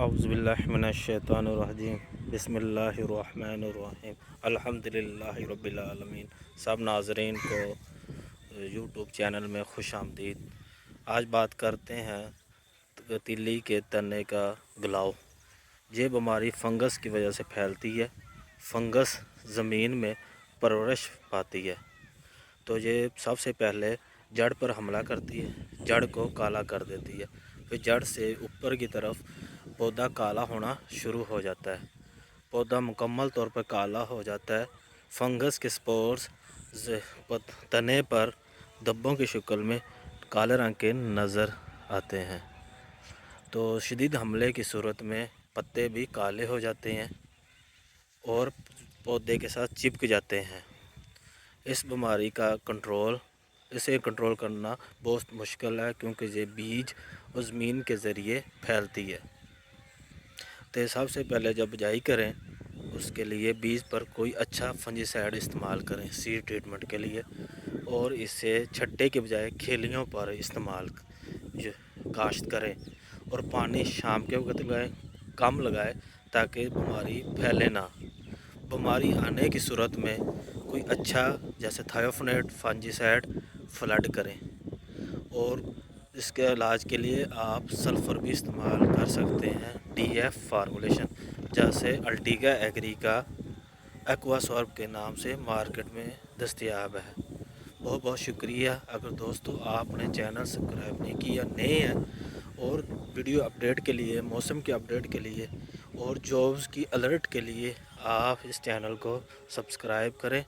اعوذ باللہ من الشیطان الرجیم بسم اللہ الرحمن الرحیم الحمدللہ رب العالمین۔ سب ناظرین کو یوٹیوب چینل میں خوش آمدید۔ آج بات کرتے ہیں تیلی کے تنے کا گلاؤ۔ یہ بیماری فنگس کی وجہ سے پھیلتی ہے۔ فنگس زمین میں پرورش پاتی ہے تو یہ سب سے پہلے جڑ پر حملہ کرتی ہے، جڑ کو کالا کر دیتی ہے، پھر جڑ سے اوپر کی طرف پودا کالا ہونا شروع ہو جاتا ہے۔ پودا مکمل طور پر کالا ہو جاتا ہے۔ فنگس کے سپورز تنے پر دبوں کی شکل میں کالے رنگ کے نظر آتے ہیں، تو شدید حملے کی صورت میں پتے بھی کالے ہو جاتے ہیں اور پودے کے ساتھ چپک جاتے ہیں۔ اس بیماری کا اسے کنٹرول کرنا بہت مشکل ہے، کیونکہ یہ بیج اور زمین کے ذریعے پھیلتی ہے۔ تو سب سے پہلے جب بجائی کریں اس کے لیے بیج پر کوئی اچھا فنجی سائیڈ استعمال کریں سیڈ ٹریٹمنٹ کے لیے، اور اسے چھٹے کے بجائے کھیلیوں پر استعمال کاشت کریں، اور پانی شام کے وقت کم لگائیں تاکہ بیماری پھیلے نہ۔ بیماری آنے کی صورت میں کوئی اچھا جیسے تھائیوفنیٹ فنجی سائیڈ فلڈ کریں، اور اس کے علاج کے لیے آپ سلفر بھی استعمال کر سکتے ہیں، ڈی ایف فارمولیشن، جیسے الٹیگا ایگری کا ایکوا سورب کے نام سے مارکیٹ میں دستیاب ہے۔ بہت بہت شکریہ۔ اگر دوستو آپ نے چینل سبسکرائب نہیں کیا، نئے ہیں، اور ویڈیو اپڈیٹ کے لیے، موسم کے اپڈیٹ کے لیے اور جابز کی الرٹ کے لیے آپ اس چینل کو سبسکرائب کریں